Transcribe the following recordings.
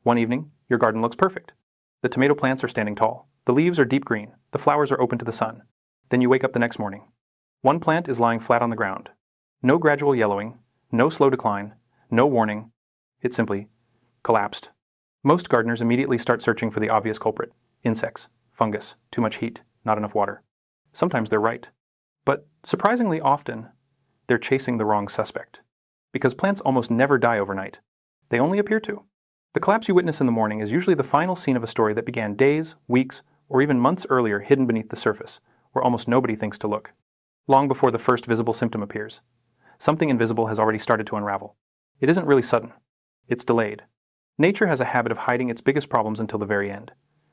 One evening, your garden looks perfect. The tomato plants are standing tall. The leaves are deep green. The flowers are open to the sun. Then you wake up the next morning. One plant is lying flat on the ground. No gradual yellowing, no slow decline, no warning. It simply collapsed. Most gardeners immediately start searching for the obvious culprit: insects, fungus, too much heat, not enough water. Sometimes they're right. But surprisingly often, they're chasing the wrong suspect. Because plants almost never die overnight. They only appear to. The collapse you witness in the morning is usually the final scene of a story that began days, weeks, or even months earlier, hidden beneath the surface, where almost nobody thinks to look. Long before the first visible symptom appears, something invisible has already started to unravel. It isn't really sudden. It's delayed. Nature has a habit of hiding its biggest problems until the very end.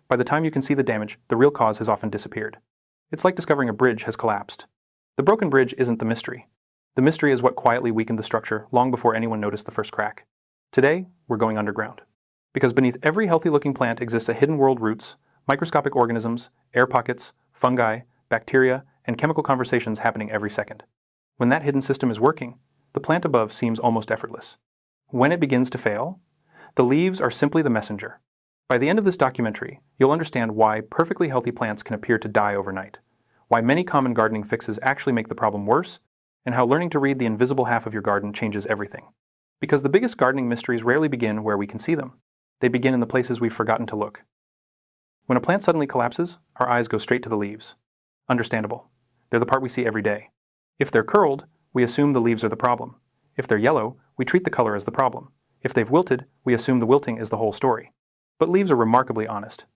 By the time you can see the damage, the real cause has often disappeared. It's like discovering a bridge has collapsed. The broken bridge isn't the mystery. The mystery is what quietly weakened the structure long before anyone noticed the first crack. Today, we're going underground. Because beneath every healthy-looking plant exists a hidden world: roots, microscopic organisms, air pockets, fungi, bacteria, and chemical conversations happening every second. When that hidden system is working, the plant above seems almost effortless. When it begins to fail, the leaves are simply the messenger. By the end of this documentary, you'll understand why perfectly healthy plants can appear to die overnight, why many common gardening fixes actually make the problem worse, and how learning to read the invisible half of your garden changes everything. Because the biggest gardening mysteries rarely begin where we can see them. They begin in the places we've forgotten to look. When a plant suddenly collapses, our eyes go straight to the leaves. Understandable. They're the part we see every day. If they're curled, we assume the leaves are the problem. If they're yellow, we treat the color as the problem. If they've wilted, we assume the wilting is the whole story. But leaves are remarkably honest.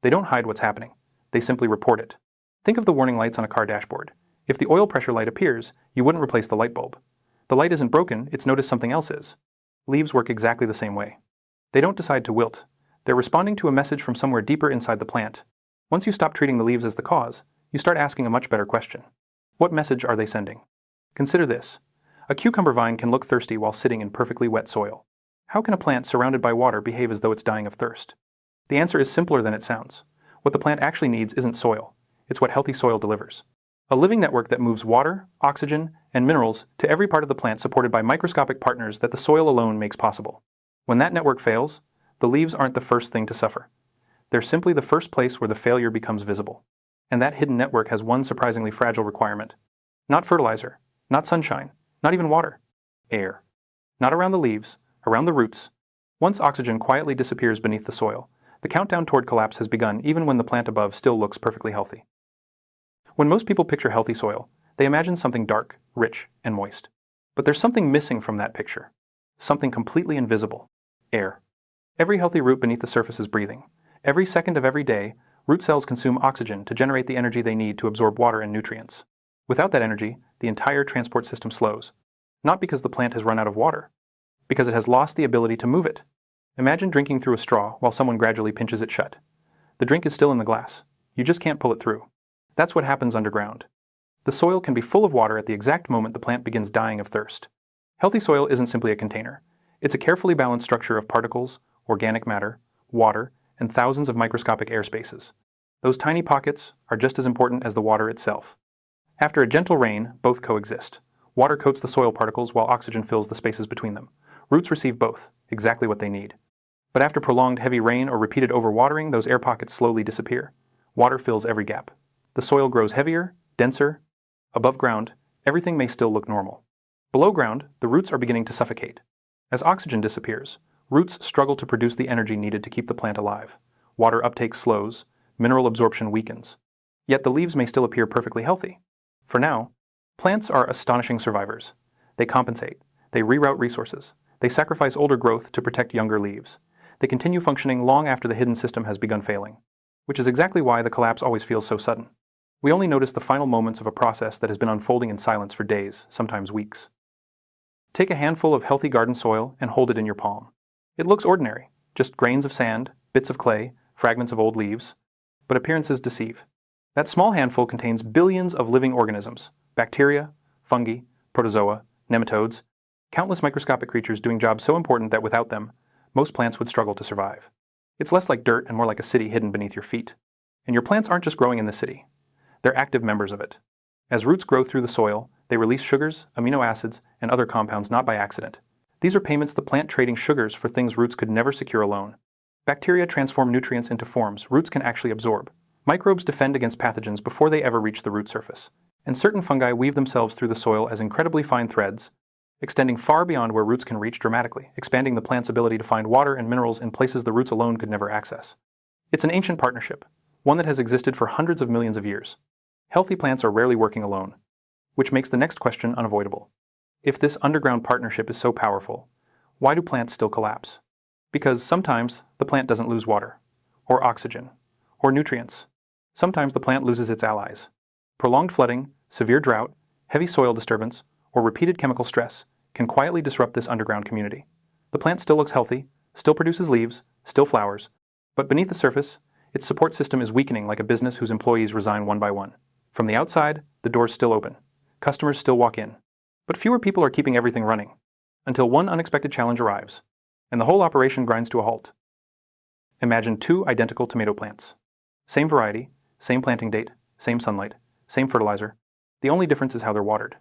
They don't hide what's happening. They simply report it. Think of the warning lights on a car dashboard. If the oil pressure light appears, you wouldn't replace the light bulb. The light isn't broken, it's noticed something else is. Leaves work exactly the same way. They don't decide to wilt. They're responding to a message from somewhere deeper inside the plant. Once you stop treating the leaves as the cause, you start asking a much better question. What message are they sending? Consider this. A cucumber vine can look thirsty while sitting in perfectly wet soil. How can a plant surrounded by water behave as though it's dying of thirst? The answer is simpler than it sounds. What the plant actually needs isn't soil. It's what healthy soil delivers. A living network that moves water, oxygen, and minerals to every part of the plant, supported by microscopic partners that the soil alone makes possible. When that network fails, the leaves aren't the first thing to suffer. They're simply the first place where the failure becomes visible. And that hidden network has one surprisingly fragile requirement. Not fertilizer, not sunshine, not even water. Air. Not around the leaves, around the roots. Once oxygen quietly disappears beneath the soil, the countdown toward collapse has begun, even when the plant above still looks perfectly healthy. When most people picture healthy soil, they imagine something dark, rich, and moist. But there's something missing from that picture. Something completely invisible. Air. Every healthy root beneath the surface is breathing. Every second of every day, root cells consume oxygen to generate the energy they need to absorb water and nutrients. Without that energy, the entire transport system slows. Not because the plant has run out of water, because it has lost the ability to move it. Imagine drinking through a straw while someone gradually pinches it shut. The drink is still in the glass. You just can't pull it through. That's what happens underground. The soil can be full of water at the exact moment the plant begins dying of thirst. Healthy soil isn't simply a container. It's a carefully balanced structure of particles, organic matter, water, and thousands of microscopic air spaces. Those tiny pockets are just as important as the water itself. After a gentle rain, both coexist. Water coats the soil particles while oxygen fills the spaces between them. Roots receive both, exactly what they need. But after prolonged heavy rain or repeated overwatering, those air pockets slowly disappear. Water fills every gap. The soil grows heavier, denser. Above ground, everything may still look normal. Below ground, the roots are beginning to suffocate. As oxygen disappears, roots struggle to produce the energy needed to keep the plant alive. Water uptake slows, mineral absorption weakens. Yet the leaves may still appear perfectly healthy. For now, plants are astonishing survivors. They compensate, they reroute resources, they sacrifice older growth to protect younger leaves. They continue functioning long after the hidden system has begun failing, which is exactly why the collapse always feels so sudden. We only notice the final moments of a process that has been unfolding in silence for days, sometimes weeks. Take a handful of healthy garden soil and hold it in your palm. It looks ordinary, just grains of sand, bits of clay, fragments of old leaves. But appearances deceive. That small handful contains billions of living organisms: bacteria, fungi, protozoa, nematodes, countless microscopic creatures doing jobs so important that without them, most plants would struggle to survive. It's less like dirt and more like a city hidden beneath your feet. And your plants aren't just growing in the city. They're active members of it. As roots grow through the soil, they release sugars, amino acids, and other compounds not by accident. These are payments the plant trading sugars for things roots could never secure alone. Bacteria transform nutrients into forms roots can actually absorb. Microbes defend against pathogens before they ever reach the root surface. And certain fungi weave themselves through the soil as incredibly fine threads, extending far beyond where roots can reach dramatically, expanding the plant's ability to find water and minerals in places the roots alone could never access. It's an ancient partnership, one that has existed for hundreds of millions of years. Healthy plants are rarely working alone, which makes the next question unavoidable. If this underground partnership is so powerful, why do plants still collapse? Because sometimes the plant doesn't lose water, or oxygen, or nutrients. Sometimes the plant loses its allies. Prolonged flooding, severe drought, heavy soil disturbance, or repeated chemical stress can quietly disrupt this underground community. The plant still looks healthy, still produces leaves, still flowers, but beneath the surface, its support system is weakening like a business whose employees resign one by one. From the outside, the doors still open. Customers still walk in. But fewer people are keeping everything running, until one unexpected challenge arrives, and the whole operation grinds to a halt. Imagine two identical tomato plants. Same variety, same planting date, same sunlight, same fertilizer. The only difference is how they're watered.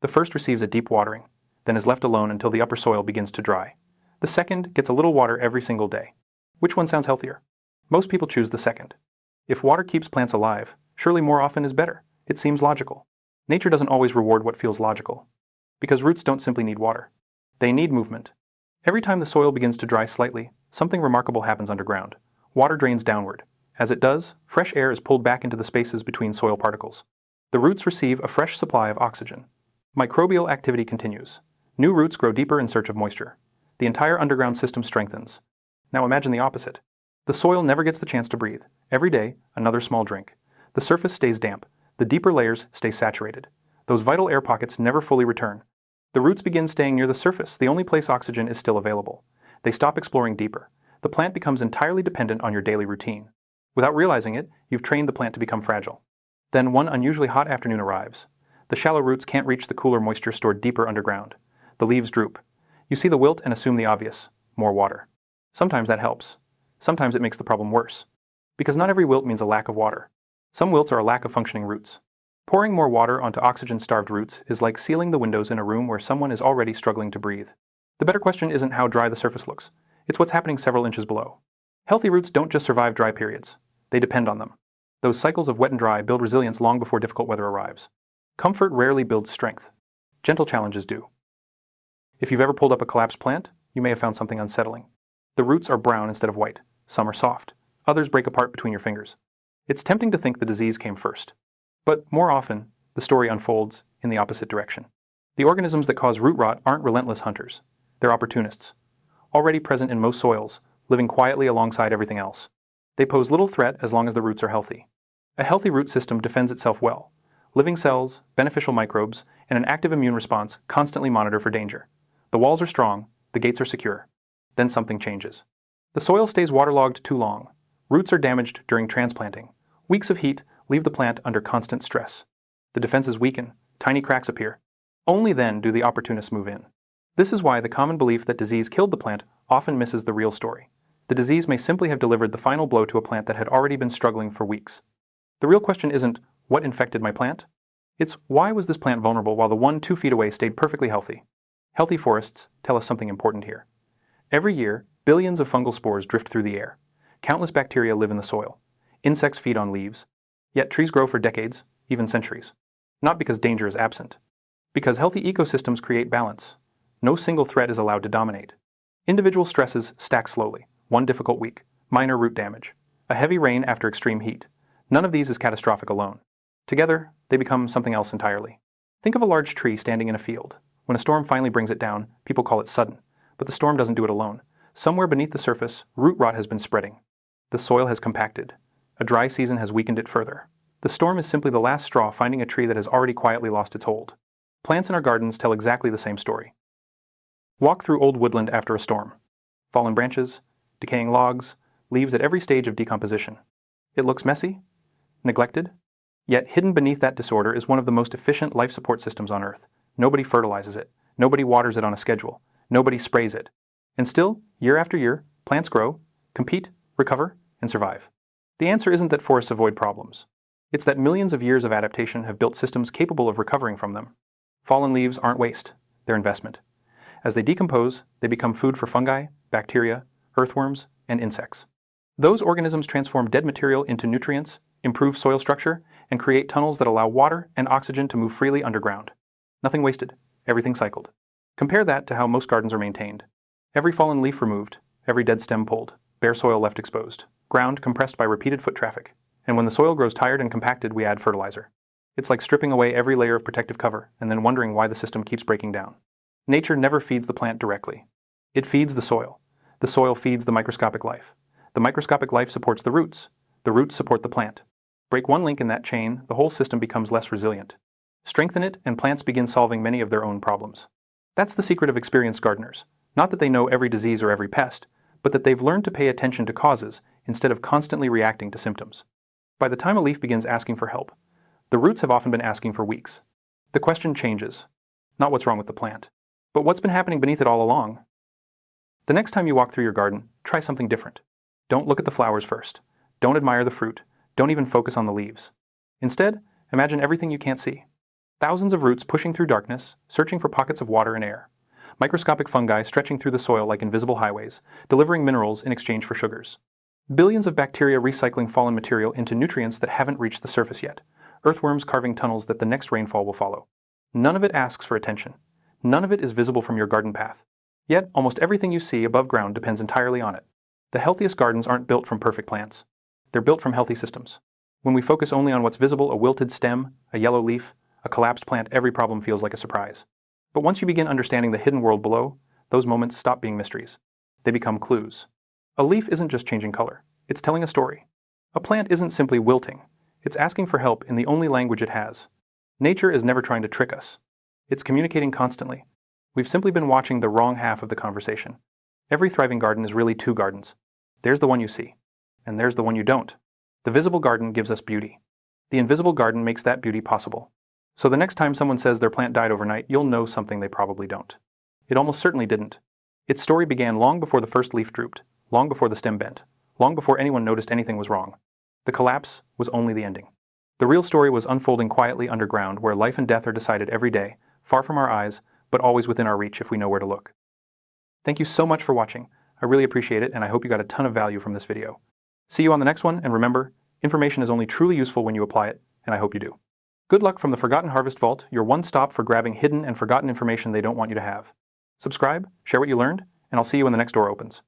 The first receives a deep watering, then is left alone until the upper soil begins to dry. The second gets a little water every single day. Which one sounds healthier? Most people choose the second. If water keeps plants alive, surely more often is better. It seems logical. Nature doesn't always reward what feels logical, because roots don't simply need water. They need movement. Every time the soil begins to dry slightly, something remarkable happens underground. Water drains downward. As it does, fresh air is pulled back into the spaces between soil particles. The roots receive a fresh supply of oxygen. Microbial activity continues. New roots grow deeper in search of moisture. The entire underground system strengthens. Now imagine the opposite. The soil never gets the chance to breathe. Every day, another small drink. The surface stays damp. The deeper layers stay saturated. Those vital air pockets never fully return. The roots begin staying near the surface, the only place oxygen is still available. They stop exploring deeper. The plant becomes entirely dependent on your daily routine. Without realizing it, you've trained the plant to become fragile. Then one unusually hot afternoon arrives. The shallow roots can't reach the cooler moisture stored deeper underground. The leaves droop. You see the wilt and assume the obvious: more water. Sometimes that helps. Sometimes it makes the problem worse. Because not every wilt means a lack of water. Some wilts are a lack of functioning roots. Pouring more water onto oxygen-starved roots is like sealing the windows in a room where someone is already struggling to breathe. The better question isn't how dry the surface looks. It's what's happening several inches below. Healthy roots don't just survive dry periods. They depend on them. Those cycles of wet and dry build resilience long before difficult weather arrives. Comfort rarely builds strength. Gentle challenges do. If you've ever pulled up a collapsed plant, you may have found something unsettling. The roots are brown instead of white. Some are soft. Others break apart between your fingers. It's tempting to think the disease came first. But more often, the story unfolds in the opposite direction. The organisms that cause root rot aren't relentless hunters. They're opportunists. Already present in most soils, living quietly alongside everything else. They pose little threat as long as the roots are healthy. A healthy root system defends itself well. Living cells, beneficial microbes, and an active immune response constantly monitor for danger. The walls are strong, the gates are secure. Then something changes. The soil stays waterlogged too long. Roots are damaged during transplanting. Weeks of heat leave the plant under constant stress. The defenses weaken, tiny cracks appear. Only then do the opportunists move in. This is why the common belief that disease killed the plant often misses the real story. The disease may simply have delivered the final blow to a plant that had already been struggling for weeks. The real question isn't, what infected my plant? It's, why was this plant vulnerable while the one 2 feet away stayed perfectly healthy? Healthy forests tell us something important here. Every year, billions of fungal spores drift through the air. Countless bacteria live in the soil. Insects feed on leaves. Yet trees grow for decades, even centuries. Not because danger is absent. Because healthy ecosystems create balance. No single threat is allowed to dominate. Individual stresses stack slowly. One difficult week, minor root damage, a heavy rain after extreme heat. None of these is catastrophic alone. Together, they become something else entirely. Think of a large tree standing in a field. When a storm finally brings it down, people call it sudden. But the storm doesn't do it alone. Somewhere beneath the surface, root rot has been spreading. The soil has compacted. A dry season has weakened it further. The storm is simply the last straw finding a tree that has already quietly lost its hold. Plants in our gardens tell exactly the same story. Walk through old woodland after a storm. Fallen branches, decaying logs, leaves at every stage of decomposition. It looks messy, neglected, yet hidden beneath that disorder is one of the most efficient life support systems on Earth. Nobody fertilizes it. Nobody waters it on a schedule. Nobody sprays it. And still, year after year, plants grow, compete, recover, and survive. The answer isn't that forests avoid problems. It's that millions of years of adaptation have built systems capable of recovering from them. Fallen leaves aren't waste, they're investment. As they decompose, they become food for fungi, bacteria, earthworms, and insects. Those organisms transform dead material into nutrients, improve soil structure, and create tunnels that allow water and oxygen to move freely underground. Nothing wasted, everything cycled. Compare that to how most gardens are maintained. Every fallen leaf removed, every dead stem pulled, bare soil left exposed, ground compressed by repeated foot traffic. And when the soil grows tired and compacted, we add fertilizer. It's like stripping away every layer of protective cover and then wondering why the system keeps breaking down. Nature never feeds the plant directly. It feeds the soil. The soil feeds the microscopic life. The microscopic life supports the roots. The roots support the plant. Break one link in that chain, the whole system becomes less resilient. Strengthen it, and plants begin solving many of their own problems. That's the secret of experienced gardeners. Not that they know every disease or every pest, but that they've learned to pay attention to causes instead of constantly reacting to symptoms. By the time a leaf begins asking for help, the roots have often been asking for weeks. The question changes. Not what's wrong with the plant, but what's been happening beneath it all along. The next time you walk through your garden, try something different. Don't look at the flowers first. Don't admire the fruit. Don't even focus on the leaves. Instead, imagine everything you can't see. Thousands of roots pushing through darkness, searching for pockets of water and air. Microscopic fungi stretching through the soil like invisible highways, delivering minerals in exchange for sugars. Billions of bacteria recycling fallen material into nutrients that haven't reached the surface yet. Earthworms carving tunnels that the next rainfall will follow. None of it asks for attention. None of it is visible from your garden path. Yet, almost everything you see above ground depends entirely on it. The healthiest gardens aren't built from perfect plants. They're built from healthy systems. When we focus only on what's visible, a wilted stem, a yellow leaf, a collapsed plant, every problem feels like a surprise. But once you begin understanding the hidden world below, those moments stop being mysteries. They become clues. A leaf isn't just changing color. It's telling a story. A plant isn't simply wilting. It's asking for help in the only language it has. Nature is never trying to trick us. It's communicating constantly. We've simply been watching the wrong half of the conversation. Every thriving garden is really two gardens. There's the one you see, and there's the one you don't. The visible garden gives us beauty. The invisible garden makes that beauty possible. So the next time someone says their plant died overnight, you'll know something they probably don't. It almost certainly didn't. Its story began long before the first leaf drooped, long before the stem bent, long before anyone noticed anything was wrong. The collapse was only the ending. The real story was unfolding quietly underground, where life and death are decided every day, far from our eyes, but always within our reach if we know where to look. Thank you so much for watching. I really appreciate it, and I hope you got a ton of value from this video. See you on the next one, and remember, information is only truly useful when you apply it, and I hope you do. Good luck from the Forgotten Harvest Vault, your one stop for grabbing hidden and forgotten information they don't want you to have. Subscribe, share what you learned, and I'll see you when the next door opens.